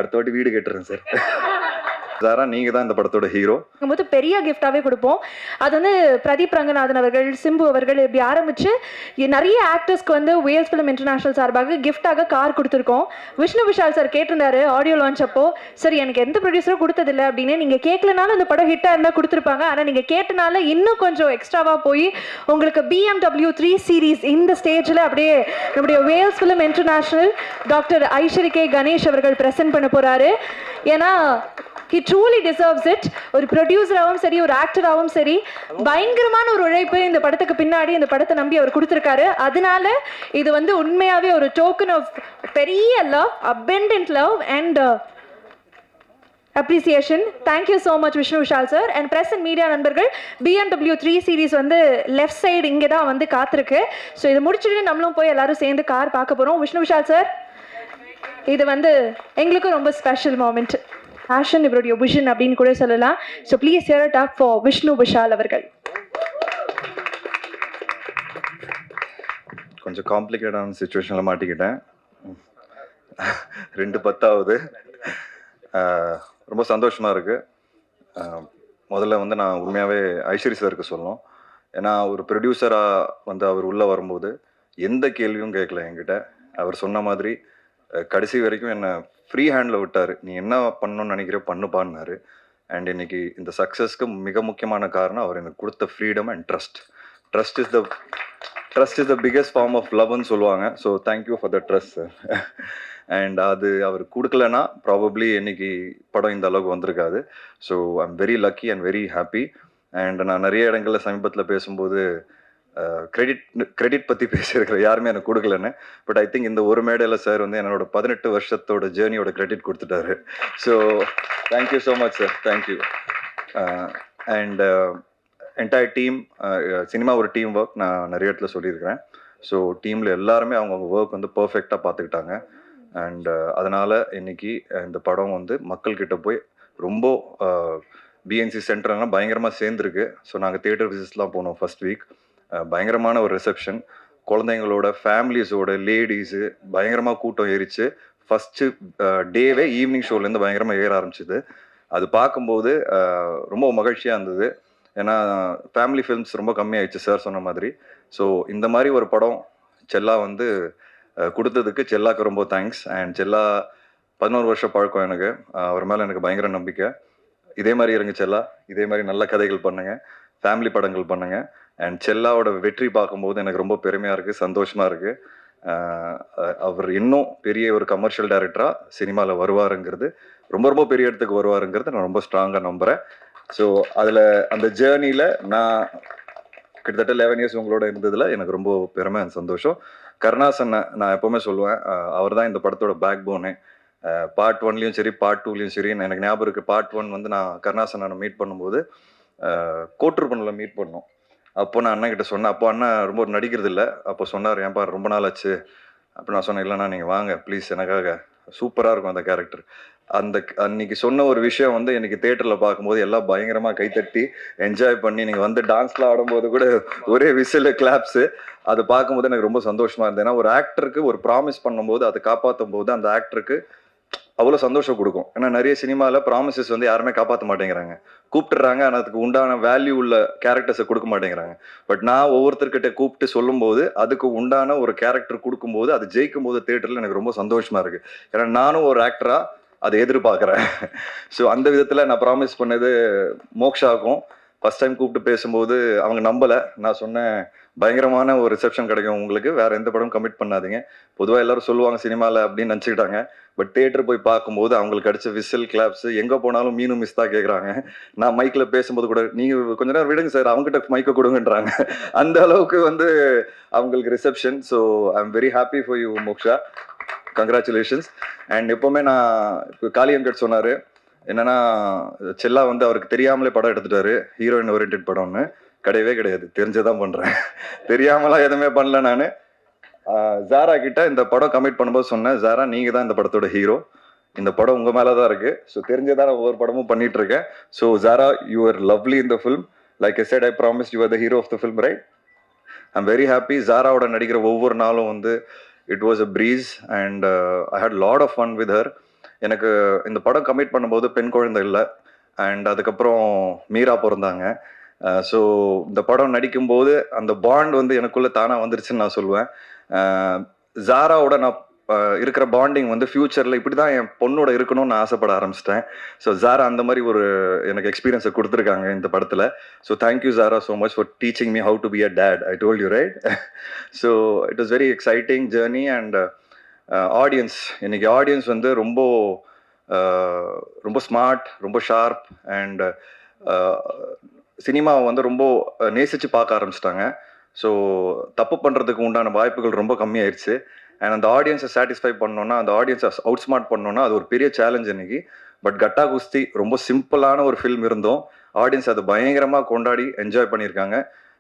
அடுத்த வாட்டி வீடு கேட்டுறேன் சார். ஜாரா நீங்க தான் இந்த படத்தோட ஹீரோ. போது பெரிய கிஃப்டாவே கொடுப்போம். அது வந்து பிரதீப் ரங்கநாதன் அவர்கள், சிம்பு அவர்கள் இப்படி ஆரம்பிச்சு நிறைய ஆக்டர்ஸ்க்கு வந்து வேல்ஸ் ஃபிலிம் இன்டர்நேஷனல் சார்பாக கிஃப்டாக கார் கொடுத்துருக்கோம். விஷ்ணு விஷால் சார் கேட்டிருந்தாரு ஆடியோ லான்ச் அப்போ, சரி எனக்கு எந்த ப்ரொடியூசரும் கொடுத்ததில்லை அப்படின்னு. நீங்க கேட்கலனாலும் இந்த படம் ஹிட்டா இருந்தா கொடுத்துருப்பாங்க. ஆனா நீங்க கேட்டனால இன்னும் கொஞ்சம் எக்ஸ்ட்ராவா போய் உங்களுக்கு BMW 3 சீரீஸ் இந்த ஸ்டேஜ்ல அப்படியே நம்முடைய Vels film international doctor Ishari K Ganesh அவர்கள் பிரசன்ட் பண்ண போறாரு. ஏன்னா he truly deserves it. ஒரு ப்ரொடியூசராகவும் சரி, ஒரு ஆக்டராகவும் சரி, பயங்கரமான ஒரு உழைப்பு இந்த படத்துக்கு பின்னாடி இந்த படத்தை நம்பி அவர் கொடுத்துருக்காரு. அதனால இது வந்து உண்மையாவே ஒரு டோக்கன் ஆஃப் பெரிய love, abundant love and appreciation. Thank you so much Vishnu Vishal sir and press and media நண்பர்கள். BMW 3 சீரிஸ் வந்து லெஃப்ட் சைடு இங்கே தான் வந்து காத்திருக்கு. ஸோ இதை முடிச்சுட்டு நம்மளும் போய் எல்லாரும் சேர்ந்து கார் பார்க்க போகிறோம். விஷ்ணு விஷால் சார், இது வந்து எங்களுக்கும் ரொம்ப ஸ்பெஷல் மூமெண்ட். பேஷன் இவருடைய விஷன் அப்படின்னு கூட சொல்லலாம். So please here it up for Vishnu Vishal அவர்கள். கொஞ்சம் காம்ப்ளிகேட்டான சுச்சுவேஷனில் மாட்டிக்கிட்டேன். 2:10 ரொம்ப சந்தோஷமாக இருக்குது. முதல்ல வந்து நான் உண்மையாகவே ஐஸ்வரி சாருக்கு சொல்லணும். ஏன்னா ஒரு ப்ரொடியூசராக வந்து அவர் உள்ளே வரும்போது எந்த கேள்வியும் கேட்கல என்கிட்ட. அவர் சொன்ன மாதிரி கடைசி வரைக்கும் என்னை ஃப்ரீ ஹேண்டில் விட்டார். நீ என்ன பண்ணணும்னு நினைக்கிற பண்ணுப்பான்னாரு. அண்ட் இன்னைக்கு இந்த சக்ஸஸ்க்கு மிக முக்கியமான காரணம் அவர் எனக்கு கொடுத்த freedom and trust. Trust is the biggest form of லவ்னு சொல்லுவாங்க. So thank you for the trust sir. And அது அவர் கொடுக்கலன்னா ப்ராபப்ளி இன்னைக்கு படம் இந்த அளவுக்கு வந்திருக்காது. So I am very lucky and very happy. And நான் நிறைய இடங்களில் சமீபத்தில் பேசும்போது கிரெடிட் பற்றி பேசியிருக்கிறேன், யாருமே எனக்கு கொடுக்கலன்னு. பட் ஐ திங்க் இந்த ஒரு மேடையில் சார் வந்து என்னோட 18 வருஷத்தோட ஜேர்னியோட கிரெடிட் கொடுத்துட்டாரு. So thank you so much sir, thank you. And entire team, cinema ஒரு டீம் ஒர்க், நான் நிறைய இடத்துல சொல்லியிருக்கிறேன். ஸோ டீமில் எல்லாருமே அவங்கவுங்க ஒர்க் வந்து பர்ஃபெக்டாக பார்த்துக்கிட்டாங்க. அண்ட் அதனால் இன்னைக்கு இந்த படம் வந்து மக்கள்கிட்ட போய் ரொம்ப BNC சென்டர்லாம் பயங்கரமாக சேர்ந்துருக்கு. ஸோ நாங்கள் தியேட்டர் விசிட்ஸ்லாம் போனோம் ஃபர்ஸ்ட் வீக். பயங்கரமான ஒரு ரிசப்ஷன், குழந்தைங்களோட ஃபேமிலிஸோட லேடிஸு பயங்கரமாக கூட்டம் ஏறிச்சு. ஃபஸ்ட்டு டேவே ஈவினிங் ஷோலேருந்து பயங்கரமாக ஏற ஆரம்பிச்சிது. அது பார்க்கும்போது ரொம்ப மகிழ்ச்சியாக இருந்தது. ஏன்னா ஃபேமிலி ஃபிலிம்ஸ் ரொம்ப கம்மியாயிடுச்சு சார் சொன்ன மாதிரி. ஸோ இந்த மாதிரி ஒரு படம் செல்லா வந்து கொடுத்ததுக்கு செல்லாக்கு ரொம்ப தேங்க்ஸ். அண்ட் செல்லா 11 வருஷம் பழக்கம் எனக்கு. அவர் மேலே எனக்கு பயங்கர நம்பிக்கை. இதே மாதிரி இருங்க செல்லா, இதே மாதிரி நல்ல கதைகள் பண்ணுங்கள், ஃபேமிலி படங்கள் பண்ணுங்கள். அண்ட் செல்லாவோட வெற்றி பார்க்கும்போது எனக்கு ரொம்ப பெருமையாக இருக்குது, சந்தோஷமாக இருக்குது. அவர் இன்னும் பெரிய ஒரு கமர்ஷியல் டைரக்டராக சினிமாவில் வருவாருங்கிறது, ரொம்ப ரொம்ப பெரிய இடத்துக்கு வருவாருங்கிறது நான் ரொம்ப ஸ்ட்ராங்காக நம்புகிறேன். ஸோ அதில் அந்த ஜேர்னியில் நான் கிட்டத்தட்ட 11 இயர்ஸ் உங்களோட இருந்ததில் எனக்கு ரொம்ப பெருமை அண்ட் சந்தோஷம். கருணாசன் நான் எப்போவுமே சொல்லுவேன், அவர் தான் இந்த படத்தோட பேக் போனே. பார்ட் 1லையும் சரி பார்ட் 2லையும் சரி. எனக்கு ஞாபகம் இருக்குது, பார்ட் 1 வந்து நான் கருணாசனை மீட் பண்ணும்போது கோட்டூர்பனில் மீட் பண்ணோம். அப்போ நான் அண்ணன் கிட்ட சொன்னேன். அப்போ அண்ணன் ரொம்ப நடிக்கிறது இல்லை. அப்போ சொன்னார், ஏன்பா ரொம்ப நாள் ஆச்சு. அப்போ நான் சொன்னேன், இல்லைண்ணா நீங்கள் வாங்க ப்ளீஸ், எனக்காக சூப்பராக இருக்கும் அந்த கேரக்டர். அன்னைக்கு சொன்ன ஒரு விஷயம் வந்து எனக்கு தியேட்டரில் பார்க்கும்போது எல்லாம் பயங்கரமாக கைத்தட்டி என்ஜாய் பண்ணி, நீங்கள் வந்து டான்ஸ்லாம் ஆடும்போது கூட ஒரே விசில் கிளாப்ஸு, அதை பார்க்கும்போது எனக்கு ரொம்ப சந்தோஷமாக இருந்தது. ஏன்னா ஒரு ஆக்டருக்கு ஒரு ப்ராமிஸ் பண்ணும்போது அதை காப்பாற்றும் போது அந்த ஆக்டருக்கு அவ்வளோ சந்தோஷம் கொடுக்கும். ஏன்னா நிறைய சினிமாவில் ப்ராமிசஸ் வந்து யாருமே காப்பாற்ற மாட்டேங்கிறாங்க, கூப்பிட்டுறாங்க, ஆனால் அதுக்கு உண்டான வேல்யூ உள்ள கேரக்டர்ஸை கொடுக்க மாட்டேங்கிறாங்க. பட் நான் ஒவ்வொருத்தர்கிட்ட கூப்பிட்டு சொல்லும்போது அதுக்கு உண்டான ஒரு கேரக்டர் கொடுக்கும்போது அது ஜெயிக்கும் போது தியேட்டரில் எனக்கு ரொம்ப சந்தோஷமாக இருக்குது. ஏன்னா நானும் ஒரு ஆக்டராக அதை எதிர்பார்க்குறேன். ஸோ அந்த விதத்தில் நான் ப்ராமிஸ் பண்ணது மோக்ஷாக்கும் ஃபஸ்ட் டைம் கூப்பிட்டு பேசும்போது அவங்க நம்பலை. நான் சொன்னேன், பயங்கரமான ஒரு ரிசப்ஷன் கிடைக்கும் உங்களுக்கு, வேறு எந்த படம் கமிட் பண்ணாதீங்க. பொதுவாக எல்லாரும் சொல்லுவாங்க சினிமாவில் அப்படின்னு நினச்சிக்கிட்டாங்க. பட் தியேட்டர் போய் பார்க்கும்போது அவங்களுக்கு கிடைச்ச விசில் கிளாப்ஸு, எங்கே போனாலும் மீனும் மிஸ் தான் கேட்குறாங்க. நான் மைக்கில் பேசும்போது கூட, நீங்கள் கொஞ்ச நேரம் விடுங்க சார், அவங்ககிட்ட மைக்கை கொடுங்கன்றாங்க. அந்த அளவுக்கு வந்து அவங்களுக்கு reception. So I am very happy for you moksha, congratulations. And எப்போவுமே நான் இப்போ காளி வெங்கட் சொன்னார், என்னன்னா செல்லா வந்து அவருக்கு தெரியாமலே படம் எடுத்துட்டாரு, ஹீரோயின் ஓரியன்ட் படம்னு. கிடையவே கிடையாது, தெரிஞ்சதான் பண்ணுறேன், தெரியாமலாம் எதுவுமே பண்ணல. நான் ஜாரா கிட்ட இந்த படம் கமிட் பண்ணும்போது சொன்னேன், ஜாரா நீங்கள் தான் இந்த படத்தோட ஹீரோ, இந்த படம் உங்கள் மேலே தான் இருக்குது. ஸோ தெரிஞ்சதான் நான் ஒவ்வொரு படமும் பண்ணிட்டு இருக்கேன். So Zara, you are lovely in the film. Like I said, I promise you are the hero of the film, right? I am very happy. ஜாராவோட நடிக்கிற ஒவ்வொரு நாளும் வந்து it was a breeze and I had lot of fun with her. எனக்கு இந்த படம் commit பண்ணும்போது பெண் குழந்தை இல்லை, அண்ட் அதுக்கப்புறம் மீரா பிறந்தாங்க. ஸோ இந்த படம் நடிக்கும்போது அந்த பாண்ட் வந்து எனக்குள்ளே தானாக வந்துருச்சுன்னு நான் சொல்லுவேன். ஜாராவோட நான் இருக்கிற பாண்டிங் வந்து ஃப்யூச்சரில் இப்படி தான் என் பொண்ணோட இருக்கணும்னு நான் ஆசைப்பட ஆரம்பிச்சிட்டேன். ஸோ ஜாரா அந்த மாதிரி ஒரு எனக்கு எக்ஸ்பீரியன்ஸை கொடுத்துருக்காங்க இந்த படத்தில். So thank you Zara so much for teaching me how to be a date. I told you right. So it was very exciting journey. And audience, இன்னைக்கு ஆடியன்ஸ் வந்து ரொம்ப ஸ்மார்ட், ரொம்ப ஷார்ப், அண்ட் சினிமாவை வந்து ரொம்ப நேசித்து பார்க்க ஆரம்பிச்சிட்டாங்க. ஸோ தப்பு பண்ணுறதுக்கு உண்டான வாய்ப்புகள் ரொம்ப கம்மியாயிருச்சு. அண்ட் அந்த ஆடியன்ஸை சாட்டிஸ்ஃபை பண்ணோன்னா, அந்த ஆடியன்ஸை அவுட் ஸ்மார்ட் பண்ணோன்னா அது ஒரு பெரிய சேலஞ்ச் இன்னைக்கு. பட் கட்டா குஸ்தி ரொம்ப சிம்பிளான ஒரு ஃபில்ம் இருந்தோம், ஆடியன்ஸ் அதை பயங்கரமாக கொண்டாடி என்ஜாய் பண்ணியிருக்காங்க.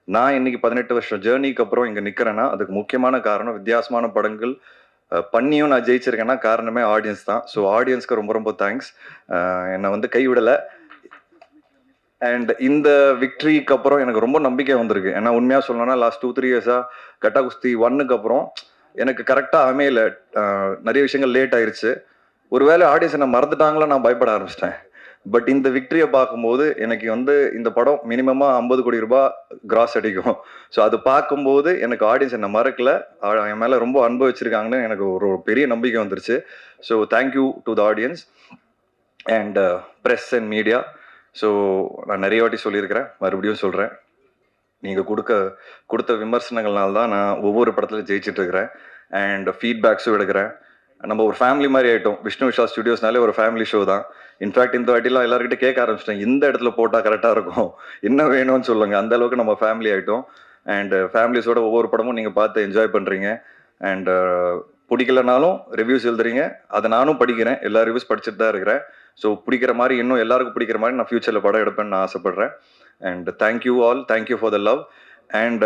நான் இன்னைக்கு 18 வருஷம் ஜேர்னிக்கு அப்புறம் இங்கே நிற்கிறேன்னா அதுக்கு முக்கியமான காரணம், வித்தியாசமான படங்கள் பண்ணியும் நான் ஜெயிச்சிருக்கேன்னா காரணமே ஆடியன்ஸ் தான். ஸோ ஆடியன்ஸ்க்கு ரொம்ப ரொம்ப தேங்க்ஸ். என்னை வந்து கைவிடலை. அண்ட் இந்த விக்ட்ரிக்கு அப்புறம் எனக்கு ரொம்ப நம்பிக்கை வந்திருக்கு. ஏன்னா உண்மையாக சொல்லணும்னா லாஸ்ட் 2-3 இயர்ஸாக கட்டா குஸ்தி 1க்கு அப்புறம் எனக்கு கரெக்டாக அமையல. நிறைய விஷயங்கள் லேட் ஆயிடுச்சு. ஒருவேளை ஆடியன்ஸ் என்ன மறந்துட்டாங்களா நான் பயப்பட ஆரம்பிச்சிட்டேன். பட் இந்த விக்ட்ரியை பார்க்கும்போது எனக்கு வந்து இந்த படம் மினிமமாக 50 கோடி ரூபாய் கிராஸ் அடிக்கும். ஸோ அது பார்க்கும்போது எனக்கு ஆடியன்ஸ் என்னை மறக்கல, என் மேலே ரொம்ப அன்பு வச்சுருக்காங்கன்னு எனக்கு ஒரு பெரிய நம்பிக்கை வந்துருச்சு. So thank you to the audience and press and media. So நான் நிறைய வாட்டி சொல்லியிருக்கிறேன், மறுபடியும் சொல்கிறேன், நீங்கள் கொடுத்த விமர்சனங்கள்னால தான் நான் ஒவ்வொரு படத்தில் ஜெயிச்சிட்ருக்கிறேன் அண்ட் ஃபீட்பேக்ஸும் எடுக்கிறேன். நம்ம ஒரு ஃபேமிலி மாதிரி ஆகிட்டோம். விஷ்ணு விஷால் ஸ்டுடியோஸ்னாலே ஒரு ஃபேமிலி ஷோ தான். இன்ஃபேக்ட் இந்த வாட்டிலாம் எல்லாருக்கிட்ட கேட்க ஆரம்பிச்சிட்டேன், இந்த இடத்துல போட்டால் கரெக்டாக இருக்கும், என்ன வேணும்னு சொல்லுங்கள். அந்த அளவுக்கு நம்ம ஃபேமிலி ஆகிட்டோம். அண்ட் ஃபேமிலிஸோட ஒவ்வொரு படமும் நீங்கள் பார்த்து என்ஜாய் பண்ணுறீங்க. அண்ட் பிடிக்கலனாலும் ரிவ்யூஸ் எழுதுறீங்க, அதை நானும் படிக்கிறேன், எல்லா ரிவ்யூஸ் படிச்சுட்டு தான் இருக்கிறேன். ஸோ பிடிக்கிற மாதிரி, இன்னும் எல்லாருக்கும் பிடிக்கிற மாதிரி நான் ஃப்யூச்சரில் படம் எடுப்பேன்னு நான் ஆசைப்பட்றேன். And thank you all, thank you for the love. And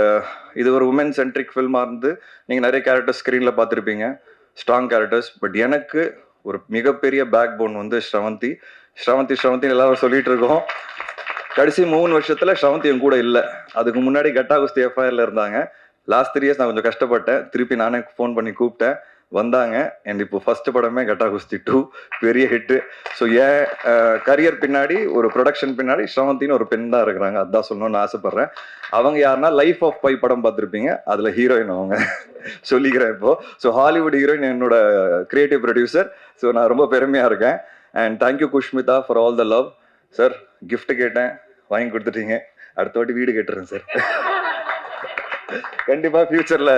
இது ஒரு உமன் சென்ட்ரிக் ஃபில்மாக இருந்து நீங்கள் நிறைய கேரக்டர்ஸ் ஸ்க்ரீனில் பார்த்துருப்பீங்க, ஸ்ட்ராங் கேரக்டர்ஸ். பட் எனக்கு ஒரு மிகப்பெரிய பேக் போன் வந்து ஸ்ரவந்தி. எல்லாரும் சொல்லிட்டு இருக்கோம். கடைசி 3 வருஷத்தில் ஸ்ரவந்தி என் கூட இல்லை. அதுக்கு முன்னாடி கட்டா குஸ்தி எஃப்ஐஆரில் இருந்தாங்க. லாஸ்ட் 3 இயர்ஸ் நான் கொஞ்சம் கஷ்டப்பட்டேன். திருப்பி நானே ஃபோன் பண்ணி கூப்பிட்டேன், வந்தாங்க. அண்ட் இப்போ ஃபர்ஸ்ட் படமே கட்டா குஸ்தி 2 பெரிய ஹிட்டு. ஸோ என் கரியர் பின்னாடி, ஒரு ப்ரொடக்ஷன் பின்னாடி ஸ்ரவந்தின்னு ஒரு பெண் தான் இருக்கிறாங்க. அதான் சொல்லணும்னு ஆசைப்பட்றேன். அவங்க யாருன்னா லைஃப் ஆஃப் பை படம் பார்த்துருப்பீங்க, அதில் ஹீரோயின் அவங்க சொல்லிக்கிறேன் இப்போ. ஸோ ஹாலிவுட் ஹீரோயின் என்னோட கிரியேட்டிவ் ப்ரொடியூசர். ஸோ நான் ரொம்ப பெருமையாக இருக்கேன். And thank you Kushmita for all the love. Sir gift கேட்டேன், வாங்கி கொடுத்துட்டீங்க. அடுத்த வாட்டி வீடு கேட்டுறேன் சார். கண்டிப்பா ஃபியூச்சர்ல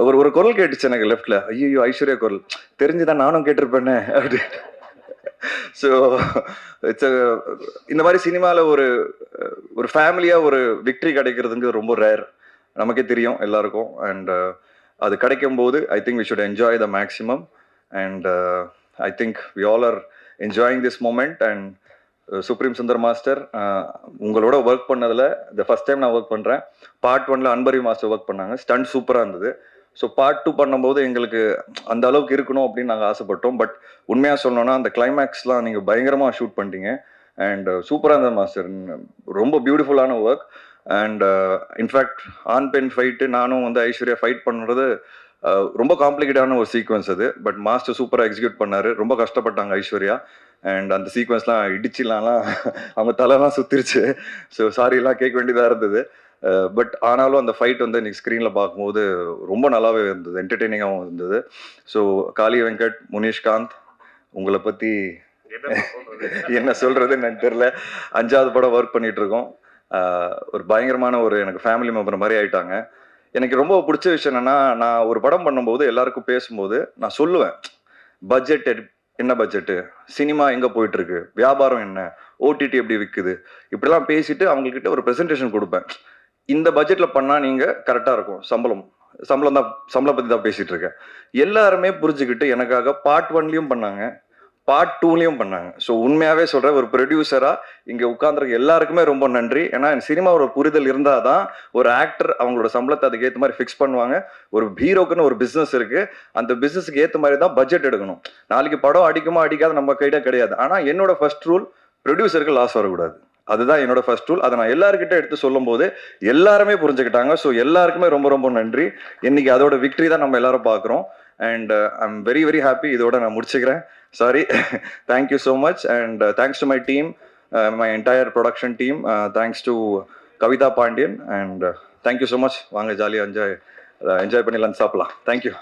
ஒரு குரல் கேட்டுச்சு எனக்கு லெஃப்ட்ல, ஐயோ ஐஸ்வர்யா குரல் தெரிஞ்சுதான் நானும் கேட்டிருப்பேனே அப்படி. ஸோ இட்ஸ் இந்த மாதிரி சினிமாவில் ஒரு ஃபேமிலியாக ஒரு விக்ட்ரி கிடைக்கிறதுங்க ரொம்ப ரேர், நமக்கே தெரியும் எல்லாருக்கும். அண்ட் அது கிடைக்கும் போது I think we should enjoy the maximum. And I think we all are enjoying this moment. And supreme Sundar master உங்களோட ஒர்க் பண்ணதில் இந்த ஃபர்ஸ்ட் டைம் நான் ஒர்க் பண்ணுறேன். பார்ட் 1ல் அன்பரி மாஸ்டர் ஒர்க் பண்ணாங்க, ஸ்டண்ட் சூப்பராக இருந்தது. ஸோ பார்ட் 2 பண்ணும்போது எங்களுக்கு அந்த அளவுக்கு இருக்கணும் அப்படின்னு நாங்கள் ஆசைப்பட்டோம். பட் உண்மையாக சொல்லணும்னா அந்த கிளைமேக்ஸ்லாம் நீங்கள் பயங்கரமாக ஷூட் பண்ணிட்டீங்க. அண்ட் சூப்பராக இருந்தது மாஸ்டர், ரொம்ப பியூட்டிஃபுல்லான ஒர்க். அண்ட் இன்ஃபேக்ட் ஆன் பென் ஃபைட்டு நானும் வந்து ஐஸ்வர்யா ஃபைட் பண்ணுறது ரொம்ப காம்ப்ளிகேட்டான ஒரு சீக்வன்ஸ் அது. பட் மாஸ்டர் சூப்பராக எக்ஸிக்யூட் பண்ணார். ரொம்ப கஷ்டப்பட்டாங்க ஐஸ்வர்யா. அண்ட் அந்த சீக்வன்ஸ்லாம் இடிச்சிடலாம்லாம் அவங்க தலைலாம் சுற்றிருச்சு. ஸோ சாரிலாம் கேட்க வேண்டியதாக இருந்தது. பட் ஆனாலும் அந்த ஃபைட் வந்து இன்னைக்கு ஸ்க்ரீனில் பார்க்கும்போது ரொம்ப நல்லாவே இருந்தது, என்டர்டெய்னிங்காகவும் இருந்தது. ஸோ காளி வெங்கட், முனிஷ்காந்த், உங்களை பற்றி என்ன சொல்கிறதுன்னு எனக்கு தெரில. 5வது படம் ஒர்க் பண்ணிகிட்ருக்கோம். ஒரு பயங்கரமான எனக்கு ஃபேமிலி மெம்பர் மாதிரி ஆயிட்டாங்க. எனக்கு ரொம்ப பிடிச்ச விஷயம் என்னென்னா, நான் ஒரு படம் பண்ணும்போது எல்லாருக்கும் பேசும்போது நான் சொல்லுவேன், பட்ஜெட் என்ன பட்ஜெட்டு, சினிமா எங்கே போயிட்டுருக்கு, வியாபாரம் என்ன, ஓடிடி எப்படி விற்குது, இப்படிலாம் பேசிட்டு அவங்கக்கிட்ட ஒரு ப்ரெசன்டேஷன் கொடுப்பேன். இந்த பட்ஜெட்டில் பண்ணால் நீங்கள் கரெக்டாக இருக்கும், சம்பளம் பற்றி தான் பேசிகிட்டு இருக்கேன். எல்லாருமே புரிஞ்சுக்கிட்டு எனக்காக பார்ட் 1லையும் பண்ணாங்க, பார்ட் 2லையும் பண்ணாங்க. ஸோ உண்மையாகவே சொல்கிறேன், ஒரு ப்ரொடியூசராக இங்கே உட்காந்துருக்க எல்லாருக்குமே ரொம்ப நன்றி. ஏன்னா சினிமாவோட புரிதல் இருந்தால் தான் ஒரு ஆக்டர் அவங்களோட சம்பளத்தை அதுக்கு ஏற்ற மாதிரி ஃபிக்ஸ் பண்ணுவாங்க. ஒரு ஹீரோக்குன்னு ஒரு பிஸ்னஸ் இருக்குது, அந்த பிஸ்னஸுக்கு ஏற்ற மாதிரி தான் பட்ஜெட் எடுக்கணும். நாளைக்கு படம் அடிக்குமா அடிக்காத நம்ம கையிட்ட கிடையாது. ஆனால் என்னோட ஃபர்ஸ்ட் ரூல், ப்ரொடியூசருக்கு லாஸ் வரக்கூடாது. அதுதான் என்னோட ஃபர்ஸ்ட் ரூல். அதை நான் எல்லாருக்கிட்ட எடுத்து சொல்லும் போது எல்லாருமே புரிஞ்சுக்கிட்டாங்க. ஸோ எல்லாருக்குமே ரொம்ப ரொம்ப நன்றி. இன்னைக்கு அதோட விக்டரி தான் நம்ம எல்லாரும் பார்க்குறோம். And I'm very very happy. இதோட நான் முடிச்சுக்கிறேன். Sorry. Thank you so much and thanks to my team, my entire production team. Thanks to Kavitha Pandian and thank you so much. வாங்க ஜாலியாக என்ஜாய் பண்ணி லஞ்ச் சாப்பிடலாம். தேங்க்யூ.